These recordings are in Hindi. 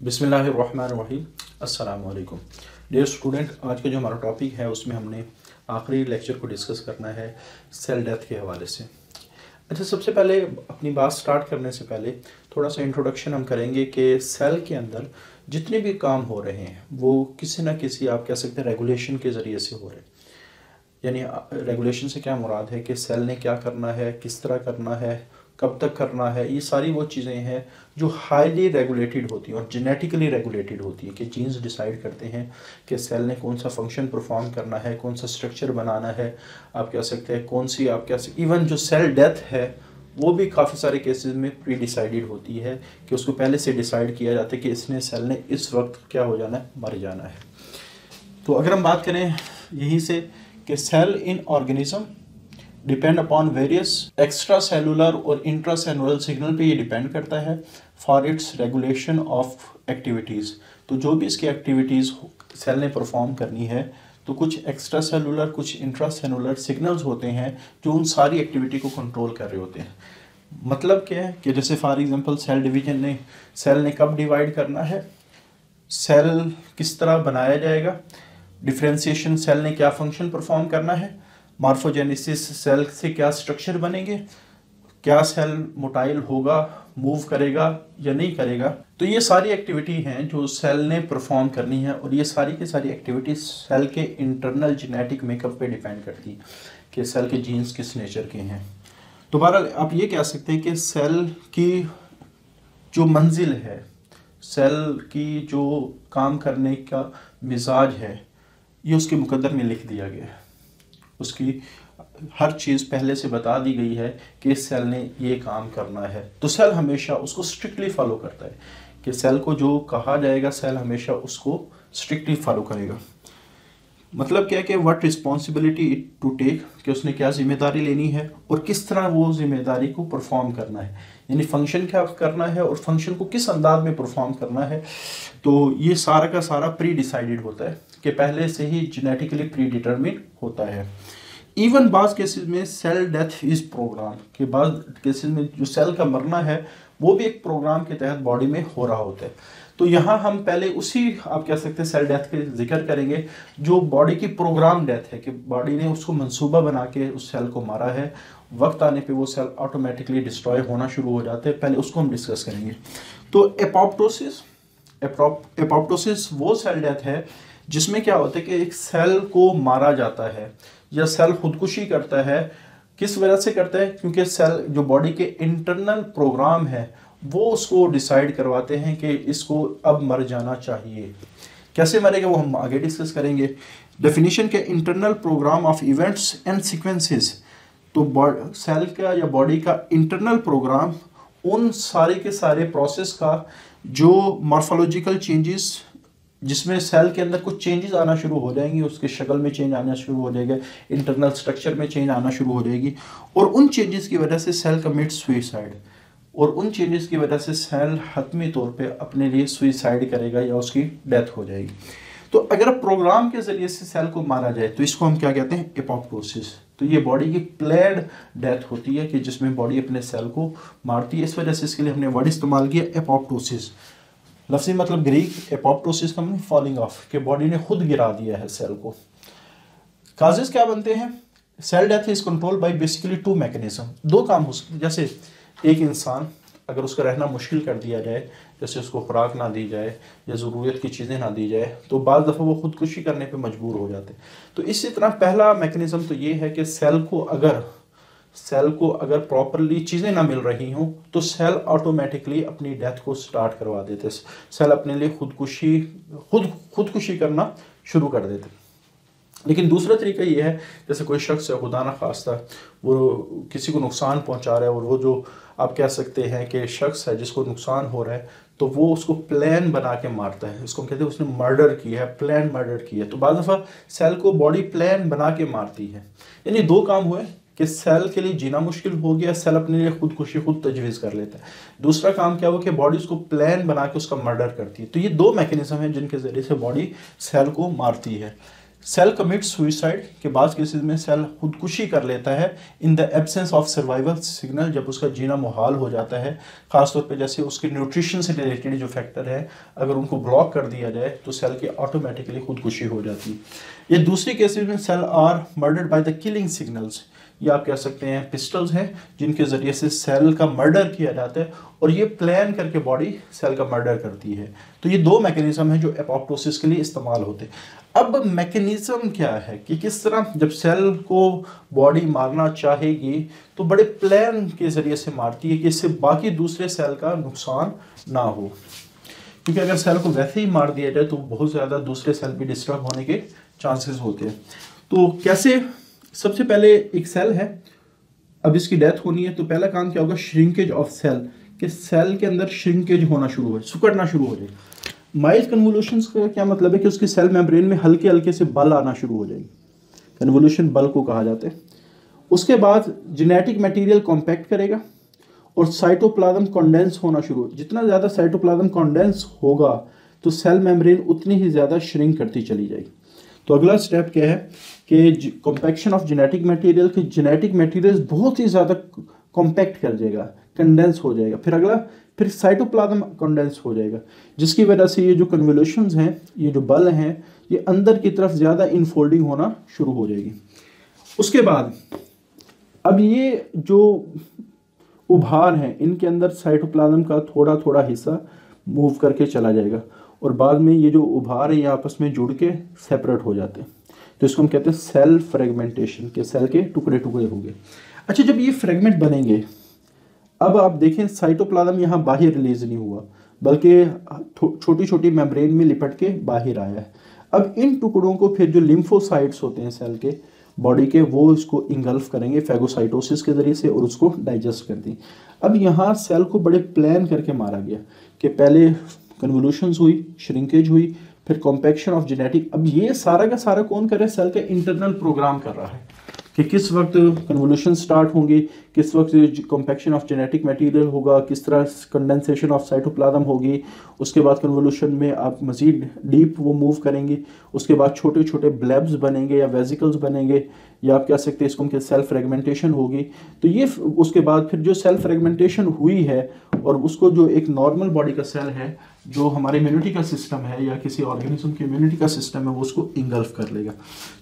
बिस्मिल्लाहिर्रहमानिर्रहीम। अस्सलाम वालेकुम डियर स्टूडेंट, आज का जो हमारा टॉपिक है उसमें हमने आखिरी लेक्चर को डिस्कस करना है सेल डेथ के हवाले से। अच्छा, सबसे पहले अपनी बात स्टार्ट करने से पहले थोड़ा सा इंट्रोडक्शन हम करेंगे कि सेल के अंदर जितने भी काम हो रहे हैं वो किसी ना किसी, आप कह सकते हैं, रेगुलेशन के ज़रिए से हो रहे हैं। यानी रेगुलेशन से क्या मुराद है कि सेल ने क्या करना है, किस तरह करना है, कब तक करना है। ये सारी वो चीज़ें हैं जो हाईली रेगुलेटेड होती हैं और जेनेटिकली रेगुलेटेड होती हैं कि जीन्स डिसाइड करते हैं कि सेल ने कौन सा फंक्शन परफॉर्म करना है, कौन सा स्ट्रक्चर बनाना है। आप कह सकते हैं कौन सी, आप कह सकते, इवन जो सेल डेथ है वो भी काफ़ी सारे केसेस में प्री डिसाइडेड होती है कि उसको पहले से डिसाइड किया जाता है कि इसने सेल ने इस वक्त क्या हो जाना है, मर जाना है। तो अगर हम बात करें यहीं से कि cell in organism depend upon various extra cellular और इंट्रा सेलुलर सिग्नल पे ये डिपेंड करता है for its regulation of activities. तो जो भी इसकी एक्टिविटीज़ सेल ने परफॉर्म करनी है तो कुछ एक्स्ट्रा सेलुलर, कुछ इंट्रा सेलुलर सिग्नल्स होते हैं जो उन सारी एक्टिविटी को कंट्रोल कर रहे होते हैं। मतलब क्या है कि जैसे फॉर एग्जांपल सेल ने कब डिवाइड करना है, सेल किस तरह बनाया जाएगा, डिफ्रेंशिएशन सेल ने क्या फंक्शन परफॉर्म करना है, मॉर्फोजेनेसिस सेल से क्या स्ट्रक्चर बनेंगे, क्या सेल मोटाइल होगा, मूव करेगा या नहीं करेगा। तो ये सारी एक्टिविटी हैं जो सेल ने परफॉर्म करनी है और ये सारी की सारी एक्टिविटी सेल के इंटरनल जेनेटिक मेकअप पे डिपेंड करती है कि सेल के जीन्स किस नेचर के हैं। तो बहरहाल आप ये कह सकते हैं कि सेल की जो मंजिल है, सेल की जो काम करने का मिजाज है, ये उसके मुकद्दर में लिख दिया गया है। उसकी हर चीज़ पहले से बता दी गई है कि इस सेल ने ये काम करना है। तो सेल हमेशा उसको स्ट्रिक्टली फॉलो करता है कि सेल को जो कहा जाएगा सेल हमेशा उसको स्ट्रिक्टली फॉलो करेगा। मतलब क्या है कि what responsibility it to take, कि उसने क्या जिम्मेदारी लेनी है और किस तरह वो जिम्मेदारी को परफॉर्म करना है, यानी फंक्शन क्या करना है और फंक्शन को किस अंदाज में परफॉर्म करना है। तो ये सारा का सारा प्री डिसाइडेड होता है कि पहले से ही जेनेटिकली प्री डिटरमिन होता है। इवन बाज़ केसेस में सेल डेथ इज़ प्रोग्राम, के बाद केसेस में जो सेल का मरना है वो भी एक प्रोग्राम के तहत बॉडी में हो रहा होता है। तो यहाँ हम पहले उसी, आप कह सकते हैं, सेल डेथ के जिक्र करेंगे जो बॉडी की प्रोग्राम डेथ है कि बॉडी ने उसको मंसूबा बना के उस सेल को मारा है, वक्त आने पे वो सेल ऑटोमेटिकली डिस्ट्रॉय होना शुरू हो जाते हैं। पहले उसको हम डिस्कस करेंगे। तो एपोप्टोसिस वो सेल डेथ है जिसमें क्या होता है कि एक सेल को मारा जाता है या सेल खुदकुशी करता है। किस वजह से करता है? क्योंकि सेल जो बॉडी के इंटरनल प्रोग्राम है वो उसको डिसाइड करवाते हैं कि इसको अब मर जाना चाहिए। कैसे मरेगा वो हम आगे डिस्कस करेंगे। डेफिनेशन के internal program of events and sequences, तो सेल का या बॉडी का इंटरनल प्रोग्राम उन सारे के सारे प्रोसेस का जो मॉर्फोलॉजिकल चेंजेस, जिसमें सेल के अंदर कुछ चेंजेस आना शुरू हो जाएंगी, उसके शक्ल में चेंज आना शुरू हो जाएगा, इंटरनल स्ट्रक्चर में चेंज आना शुरू हो जाएगी और उन चेंजेस की वजह से सेल कमिट सुइसाइड, और उन चेंजेस की वजह से सेल हतमी तौर पे अपने लिए सुइसाइड करेगा या उसकी डेथ हो जाएगी। तो अगर प्रोग्राम के ज़रिए से सेल को मारा जाए तो इसको हम क्या कहते हैं? एपोप्टोसिस। तो ये बॉडी की प्लेड डेथ होती है कि जिसमें बॉडी अपने सेल को मारती है। इस वजह से इसके लिए हमने वर्ड इस्तेमाल किया एपोप्टोसिस। लफ्ज़ी मतलब ग्रीक, एपोप्टोसिस का मतलब फॉलिंग ऑफ, कि बॉडी ने खुद गिरा दिया है सेल को। काजेस क्या बनते हैं? Cell death is control by basically two mechanism. दो काम हो सकते हैं। जैसे एक इंसान अगर उसका रहना मुश्किल कर दिया जाए, जैसे उसको खुराक ना दी जाए या ज़रूरत की चीज़ें ना दी जाए, तो बाज़ दफ़ा वो खुदकुशी करने पे मजबूर हो जाते हैं। तो इसी तरह पहला मैकेनिज्म तो ये है कि सेल को अगर प्रॉपरली चीज़ें ना मिल रही हों तो सेल ऑटोमेटिकली अपनी डेथ को स्टार्ट करवा देते, सेल अपने लिए खुदकुशी करना शुरू कर देते। लेकिन दूसरा तरीका ये है, जैसे कोई शख्स है, खुदा ना खास्ता वो किसी को नुकसान पहुंचा रहा है और वो जो आप कह सकते हैं कि शख्स है जिसको नुकसान हो रहा है, तो वो उसको प्लान बना के मारता है। इसको कहते हैं उसने मर्डर किया है, प्लान मर्डर किया है। तो बाज़ दफ़ा सेल को बॉडी प्लान बना के मारती है। यानी दो काम हुए कि सेल के लिए जीना मुश्किल हो गया, सेल अपने लिए खुदकुशी खुद तजवीज़ कर लेता है। दूसरा काम क्या हुआ कि बॉडी उसको प्लान बना के उसका मर्डर करती है। तो ये दो मैकेनिज्म हैं जिनके ज़रिए से बॉडी सेल को मारती है। सेल कमिट सुइसाइड के बाद केसेस में सेल खुदकुशी कर लेता है in the absence of survival signal, जब उसका जीना मुहाल हो जाता है। खासतौर पे जैसे उसके न्यूट्रिशन से रिलेटेड जो फैक्टर है अगर उनको ब्लॉक कर दिया जाए तो सेल की ऑटोमेटिकली खुदकुशी हो जाती है। ये दूसरी केसेस में cell are murdered by the killing signals, या आप कह सकते हैं पिस्टल्स हैं जिनके ज़रिए से सेल का मर्डर किया जाता है और ये प्लान करके बॉडी सेल का मर्डर करती है। तो ये दो मैकेनिज्म हैं जो एपोप्टोसिस के लिए इस्तेमाल होते हैं। अब मैकेनिज्म क्या है कि किस तरह जब सेल को बॉडी मारना चाहेगी तो बड़े प्लान के ज़रिए से मारती है कि इससे बाकी दूसरे सेल का नुकसान ना हो, क्योंकि अगर सेल को वैसे ही मार दिया जाए तो बहुत ज़्यादा दूसरे सेल भी डिस्टर्ब होने के चांसेस होते हैं। तो कैसे, सबसे पहले एक सेल है, अब इसकी डेथ होनी है तो पहला काम क्या होगा, श्रिंकेज ऑफ सेल, कि सेल के अंदर श्रिंकेज होना शुरू हो, सिकुड़ना शुरू हो जाए। माइल्ड कन्वोल्यूशंस का क्या मतलब है कि उसके सेल मेम्ब्रेन में हल्के हल्के से बल आना शुरू हो जाएंगे, कन्वोल्यूशन बल को कहा जाता है। उसके बाद जेनेटिक मटेरियल कॉम्पैक्ट करेगा और साइटोप्लाज्म कंडेंस होना शुरू, जितना ज़्यादा साइटोप्लाज्म कंडेंस होगा तो सेल मेम्ब्रेन उतनी ही ज़्यादा श्रिंक करती चली जाएगी। तो अगला स्टेप क्या है कि कॉम्पैक्शन ऑफ जेनेटिक मटेरियल, कि जेनेटिक मटेरियल बहुत ही ज़्यादा कॉम्पैक्ट कर जाएगा, कंडेंस हो जाएगा। फिर अगला, फिर साइटोप्लाज्म कंडेंस हो जाएगा, जिसकी वजह से ये जो कन्वोल्यूशंस हैं, ये जो बल हैं, ये अंदर की तरफ ज़्यादा इनफोल्डिंग होना शुरू हो जाएगी। उसके बाद अब ये जो उभार हैं इनके अंदर साइटोप्लाज्म का थोड़ा थोड़ा हिस्सा मूव करके चला जाएगा और बाद में ये जो उभार है ये आपस में जुड़ के सेपरेट हो जाते हैं। तो इसको हम कहते हैं सेल फ्रेगमेंटेशन, के सेल के टुकड़े टुकड़े हो गए। अच्छा, जब ये फ्रेगमेंट बनेंगे, अब आप देखें साइटोप्लाज्म यहाँ बाहर रिलीज नहीं हुआ बल्कि छोटी छोटी मेम्ब्रेन में लिपट के बाहर आया है। अब इन टुकड़ों को फिर जो लिम्फोसाइट्स होते हैं सेल के बॉडी के, वो इसको इंगल्फ करेंगे फैगोसाइटोसिस के जरिए से और उसको डाइजेस्ट कर दी। अब यहाँ सेल को बड़े प्लान करके मारा गया कि पहले कन्वोल्यूशंस हुई, श्रिंकेज हुई, फिर कॉम्पैक्शन ऑफ जेनेटिक। अब ये सारा का सारा कौन कर रहा है, सेल का इंटरनल प्रोग्राम कर रहा है कि किस वक्त कन्वोल्यूशन स्टार्ट होंगी, किस वक्त कॉम्पैक्शन ऑफ जेनेटिक मटेरियल होगा, किस तरह कंडेंसेशन ऑफ साइटोप्लाज्म होगी। उसके बाद कन्वोल्यूशन में आप मज़ीद डीप वो मूव करेंगे, उसके बाद छोटे छोटे ब्लैब्स बनेंगे या वेजिकल्स बनेंगे, या आप कह सकते हैं इसको उनके सेल फ्रेगमेंटेशन होगी। तो ये उसके बाद फिर जो सेल फ्रेगमेंटेशन हुई है और उसको जो एक नॉर्मल बॉडी का सेल है, जो हमारे इम्यूनिटी का सिस्टम है या किसी ऑर्गेनिज्म की इम्यूनिटी का सिस्टम है, वो उसको इंगल्फ कर लेगा।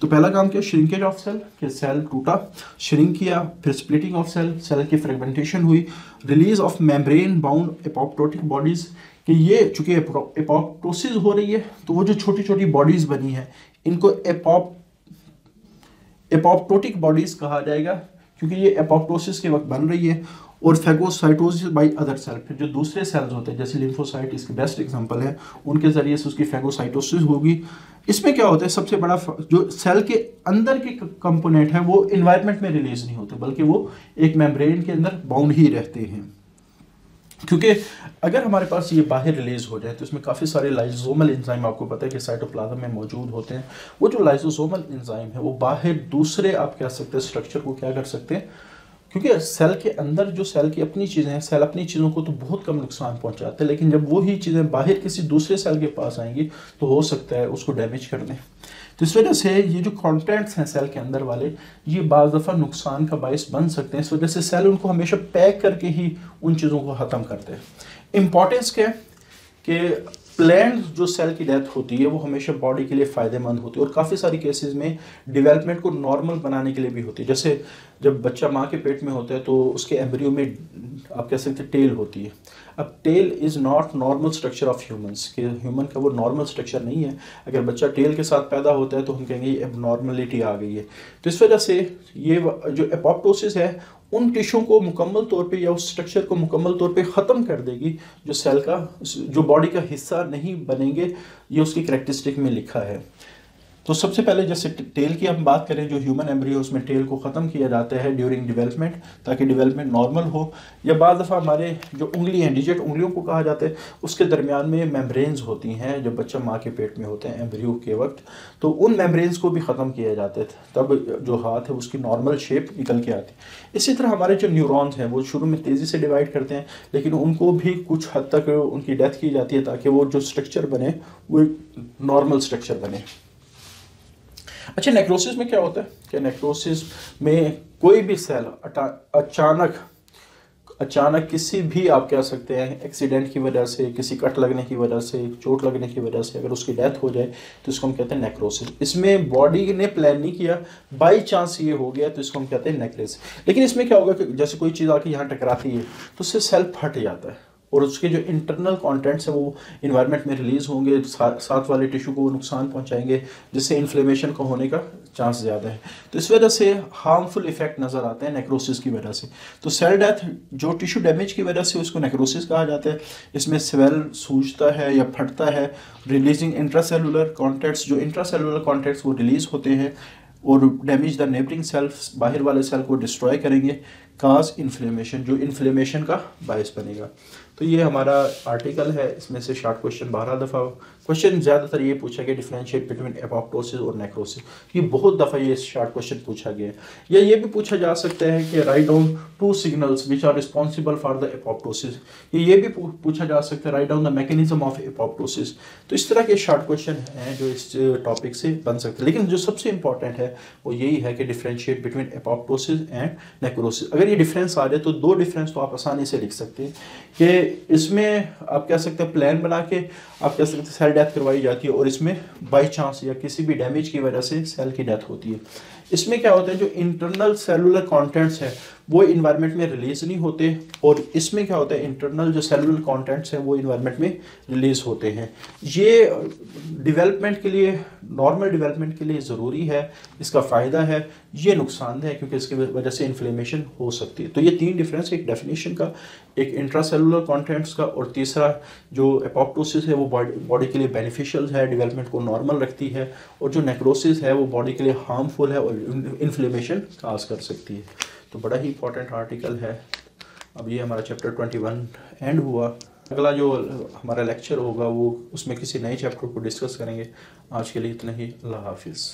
तो पहला काम क्या, श्रिंकेज ऑफ सेल, के सेल टूटा, श्रिंक किया, फिर स्प्लिटिंग ऑफ सेल, सेल की फ्रेगमेंटेशन हुई, release of membrane bound apoptotic bodies, कि ये चूंकि एपोप्टोसिस हो रही है तो वो जो छोटी छोटी बॉडीज बनी है इनको एपोप्टोटिक बॉडीज कहा जाएगा, क्योंकि ये एपोप्टोसिस के वक्त बन रही है। और फैगोसाइटोसिस बाय अदर सेल, फिर जो दूसरे सेल्स होते हैं जैसे लिम्फोसाइट इसके बेस्ट एग्जांपल है, उनके जरिए से उसकी फैगोसाइटोसिस होगी। इसमें क्या होता है, सबसे बड़ा जो सेल के अंदर के कंपोनेंट हैं वो इन्वायरमेंट में रिलीज नहीं होते बल्कि वो एक मेम्ब्रेन के अंदर बाउंड ही रहते हैं। क्योंकि अगर हमारे पास ये बाहर रिलीज हो जाए तो इसमें काफ़ी सारे लाइसोसोमल एंजाइम, आपको पता है कि साइटोप्लाज्म में मौजूद होते हैं। वो जो लाइसोसोमल एंजाइम है वो बाहर दूसरे आप कह सकते हैं स्ट्रक्चर को क्या कर सकते हैं, क्योंकि सेल के अंदर जो सेल की अपनी चीज़ें हैं, सेल अपनी चीज़ों को तो बहुत कम नुकसान पहुंचाते हैं, लेकिन जब वो ही चीज़ें बाहर किसी दूसरे सेल के पास आएंगी तो हो सकता है उसको डैमेज कर दें। तो इस वजह से ये जो कंटेंट्स हैं सेल के अंदर वाले, ये बाज़ दफ़ा नुकसान का बायस बन सकते हैं। इस वजह से सेल उनको हमेशा पैक करके ही उन चीज़ों को ख़त्म करते हैं। इम्पॉर्टेंस क्या है कि प्लान्ड जो सेल की डेथ होती है वो हमेशा बॉडी के लिए फ़ायदेमंद होती है और काफ़ी सारी केसेस में डेवलपमेंट को नॉर्मल बनाने के लिए भी होती है। जैसे जब बच्चा माँ के पेट में होता है तो उसके एम्ब्रियो में आप कह सकते हैं टेल होती है। अब tail is not normal structure of humans, के ह्यूमन का वो नॉर्मल स्ट्रक्चर नहीं है। अगर बच्चा टेल के साथ पैदा होता है तो हम कहेंगे ये एबनॉर्मलिटी आ गई है। तो इस वजह से ये जो एपोप्टोसिस है उन टिश्यू को मुकम्मल तौर पे या उस स्ट्रक्चर को मुकम्मल तौर पे ख़त्म कर देगी जो सेल का, जो बॉडी का हिस्सा नहीं बनेंगे। ये उसकी करैक्टरिस्टिक में लिखा है। तो सबसे पहले जैसे टेल की हम बात करें, जो ह्यूमन एम्ब्रियो उसमें टेल को ख़त्म किया जाता है ड्यूरिंग डेवलपमेंट, ताकि डेवलपमेंट नॉर्मल हो। या बाद दफ़ा हमारे जो उंगली हैं, डिजिट उंगलियों को कहा जाता है, उसके दरमियान में मेम्ब्रेन्स होती हैं जब बच्चा माँ के पेट में होते हैं एम्ब्रियो के वक्त, तो उन मेम्ब्रेन्स को भी ख़त्म किया जाता है, तब जो हाथ है उसकी नॉर्मल शेप निकल के आती है। इसी तरह हमारे जो न्यूरॉन्स हैं वो शुरू में तेज़ी से डिवाइड करते हैं, लेकिन उनको भी कुछ हद तक उनकी डेथ की जाती है ताकि वो जो स्ट्रक्चर बने वो नॉर्मल स्ट्रक्चर बने। अच्छा, नेक्रोसिस में क्या होता है कि नेक्रोसिस में कोई भी सेल अचानक किसी भी, आप कह सकते हैं, एक्सीडेंट की वजह से, किसी कट लगने की वजह से, चोट लगने की वजह से अगर उसकी डेथ हो जाए तो इसको हम कहते हैं नेक्रोसिस। इसमें बॉडी ने प्लान नहीं किया, बाई चांस ये हो गया तो इसको हम कहते हैं नेक्रोसिस। लेकिन इसमें क्या होगा कि जैसे कोई चीज़ आके यहाँ टकराती है तो उससे सेल फट जाता है और उसके जो इंटरनल कंटेंट्स है वो इन्वायरमेंट में रिलीज होंगे, साथ वाले टिश्यू को नुकसान पहुंचाएंगे, जिससे इन्फ्लेमेशन का होने का चांस ज़्यादा है। तो इस वजह से हार्मफुल इफेक्ट नज़र आते हैं नेक्रोसिस की वजह से। तो सेल डेथ जो टिश्यू डैमेज की वजह से उसको नेक्रोसिस कहा जाता है। इसमें सेल सूजता है या फटता है, रिलीजिंग इंट्रासेलुलर कॉन्टेंट्स, जो इंट्रासेलुलर कॉन्टेंट्स वो रिलीज होते हैं और डैमेज द नेबरिंग सेल्स, बाहर वाले सेल को डिस्ट्रॉय करेंगे, काज इन्फ्लेमेशन, जो इन्फ्लेमेशन का बायस बनेगा। तो ये हमारा आर्टिकल है, इसमें से शॉर्ट क्वेश्चन 12 दफ़ा क्वेश्चन ज़्यादातर ये पूछा गया डिफरेंशिएट बिटवीन एपोप्टोसिस और नेक्रोसिस। ये बहुत दफ़ा ये शॉर्ट क्वेश्चन पूछा गया है। या ये भी पूछा जा सकता है कि write down 2 signals which are responsible for the apoptosis. ये भी पूछा जा सकता है write down the mechanism of apoptosis. तो इस तरह के शॉर्ट क्वेश्चन हैं जो इस टॉपिक से बन सकते हैं। लेकिन जो सबसे इंपॉर्टेंट है वो यही है कि differentiate between apoptosis and necrosis. अगर ये डिफरेंस आ जाए तो 2 डिफरेंस तो आप आसानी से लिख सकते हैं कि इसमें आप कह सकते हैं प्लान बना के आप कह सकते हैं सेल डेथ करवाई जाती है और इसमें बाई चांस या किसी भी डैमेज की वजह से सेल की डेथ होती है। इसमें क्या होता है, जो इंटरनल सेलुलर कंटेंट्स हैं वो इन्वायरमेंट में रिलीज नहीं होते और इसमें क्या होता है, इंटरनल जो सेलुलर कंटेंट्स हैं वो इन्वायरमेंट में रिलीज होते हैं। ये डेवलपमेंट के लिए, नॉर्मल डेवलपमेंट के लिए ज़रूरी है, इसका फ़ायदा है, ये नुकसानदेह है क्योंकि इसकी वजह से इन्फ्लेमेशन हो सकती है। तो ये 3 डिफरेंस, एक डेफिनेशन का, एक इंट्रासेलुलर कंटेंट्स का और तीसरा जो एपोप्टोसिस है वो बॉडी के लिए बेनिफिशियल है, डेवलपमेंट को नॉर्मल रखती है, और जो नेक्रोसिस है वो बॉडी के लिए हार्मफुल है और इन्फ्लेमेशन काज कर सकती है। तो बड़ा ही इंपॉर्टेंट आर्टिकल है। अब ये हमारा चैप्टर 21 एंड हुआ। अगला जो हमारा लेक्चर होगा वो उसमें किसी नए चैप्टर को डिस्कस करेंगे। आज के लिए इतना ही। अल्लाह हाफिज़।